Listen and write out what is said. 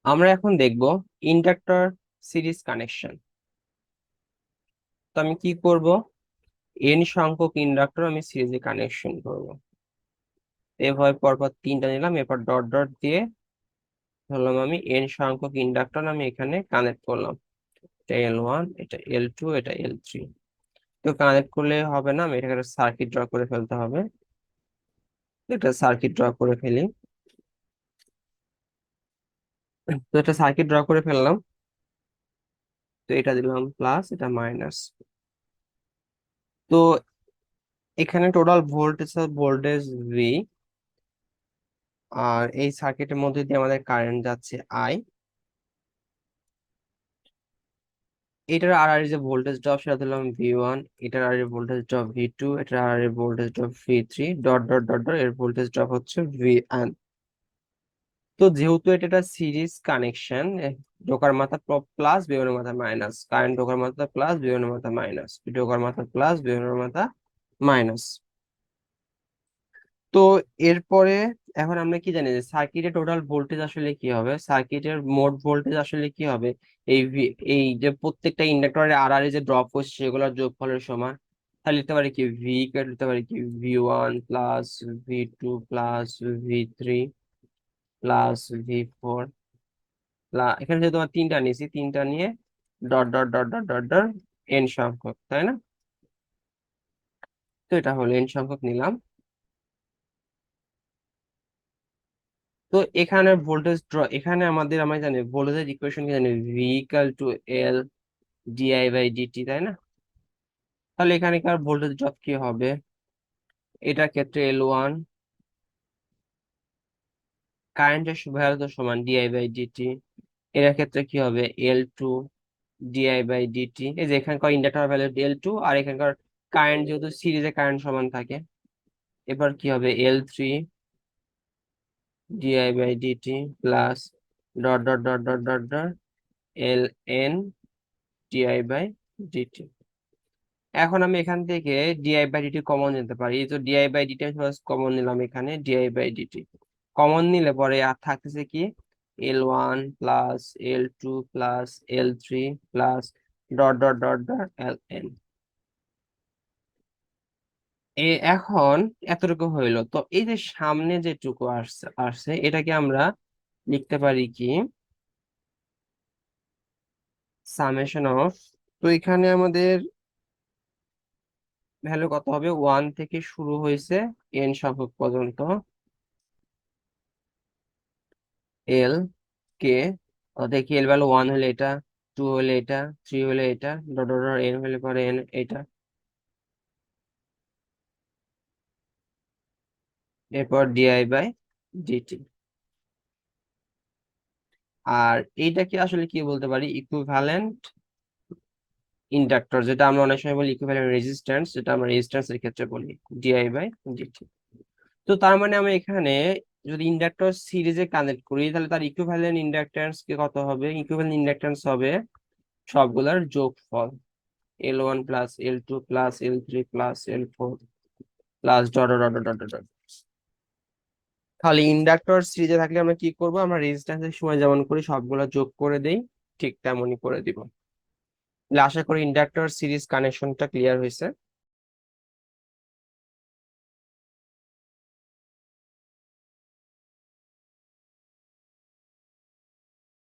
আমরা এখন দেখব ইন্ডাক্টর সিরিজ কানেকশন। তো আমি কি করব, এন সংখ্যক ইন্ডাক্টর আমি সিরিজে কানেকশন করব। এভাবে পরপর তিনটা নিলাম, এরপর ডট ডট দিয়ে ধরলাম আমি এন সংখ্যক ইন্ডাক্টর আমি এখানে কানেক্ট করলাম। এটা L1, এটা L2, এটা L3। তো কানেক্ট করলে হবে না, আমি এটাকে সার্কিট ড্র করে ফেলতে হবে। এটা সার্কিট ড্র করে ফেলি। তো এটা সার্কিট ড্র করে ফেললাম। তো এটা দিলাম প্লাস, এটা মাইনাস। তো এখানে টোটাল ভোল্টেজ ভি, আর এই সার্কিটের মধ্যে দিয়ে আমাদের কারেন্ট যাচ্ছে আই। এটার আর যে ভোল্টেজ ড্রপ সেটা দিলাম V1, এটার আর ভোল্টেজ ড্রপ V2, এটার আর voltage drop V3, dot dot dot dot এর ভোল্টেজ ড্রপ হচ্ছে Vn। তো যেহেতু এটা একটা সিরিজ কানেকশন, ঢোকার মাথা প্লাস, বেরোনোর মাথা মাইনাস, কারেন্ট ঢোকার মাথা প্লাস, বেরোনোর মাথা মাইনাস, ঢোকার মাথা প্লাস, বেরোনোর মাথা মাইনাস। তো এরপরে এখন আমরা কি জানি যে সার্কিটের টোটাল ভোল্টেজ আসলে কি হবে, সার্কিটের মোট ভোল্টেজ আসলে কি হবে, এই যে প্রত্যেকটা ইন্ডাক্টরের আর আর যে ড্রপ হচ্ছে সেগুলোর যোগফলের সমান। তাহলে লিখতে পারি কি ভি, লিখতে পারি কি V1 plus V2 plus V3 plus V4 plus, এখানে যেহেতু তোমার তিনটা নিয়েছি, তিনটা নিয়ে dot dot dot dot dot dot N সংখ্যক, তাই না? তো এটা হলো এন সংখ্যক নিলাম। তো এখানে ভোল্টেজ ড্র, এখানে আমরা জানি ভোল্টেজের ইকুয়েশন কি জানি, V equal to L DI by DT, তাই না? তাহলে এখানকার ভোল্টেজ ড্রপ কি হবে, এটার ক্ষেত্রে L1 কারেন্টের ভ্যালু তো সমান ডিআই বাই ডিটি, এটার ক্ষেত্রে কি হবে L2 ডিআই বাই ডিটি। এই যে এখানকার ইন্ডাক্টর ভ্যালু L2, আর এখানকার কারেন্ট যেহেতু সিরিজে কারেন্ট সমান থাকে, এবার কি হবে L3 DI by DT plus dot dot dot dot dot dot L N DI by DT. এখন আমি এখান থেকে ডিআই বাই ডিটি কমন নিতে পারি। এই তো ডিআই বাই ডিটি আমি কমন নিলাম, এখানে ডিআই বাই ডিটি কমন নিলে পরে আর থাকতেছে কি L1 plus L2 plus L3 plus dot dot dot dot Ln। এখন এতটুকু হইলো। তো এই যে সামনে যেটুকু আসছে আসছে এটাকে আমরা লিখতে পারি কি সামেশন অফ। তো এখানে আমাদের ভ্যালু কত হবে, 1 থেকে শুরু হয়েছে n সংখ্যক পর্যন্ত, এল কে। দেখি এল ভ্যালু 1 হলে এটা, 2 হলে এটা, 3 হলে এটা, ডট ডট ডট এন হলে পরে এন এটা, এরপর ডিআই বাই ডিটি। আর এইটাকে আসলে কি বলতে পারি, ইকুইভ্যালেন্ট ইন্ডাক্টর, যেটা আমরা অনেক সময় বলি ইকুইভ্যালেন্ট রেজিস্ট্যান্স, যেটা আমরা রেজিস্ট্যান্স এর ক্ষেত্রে বলি ডিআই বাই ডিটি। তো তার মানে আমরা এখানে যদি ইন্ডাক্টর সিরিজে কানেক্ট করি তাহলে তার ইকুইভ্যালেন্ট ইন্ডাক্ট্যান্স কি কত হবে, ইকুইভ্যালেন্ট ইন্ডাক্ট্যান্স হবে সবগুলোর যোগফল, L1 plus L2 plus L3 plus L4 plus dot dot dot dot dot. তাহলে ইন্ডাক্টর সিরিজে থাকলে আমরা কি করব, আমরা রেজিস্ট্যান্সের সময় যেমন করি সবগুলো যোগ করে দেই, ঠিক তেমনই করে দিব। তাহলে আশা করি ইন্ডাক্টর সিরিজ কানেকশনটা ক্লিয়ার হয়েছে।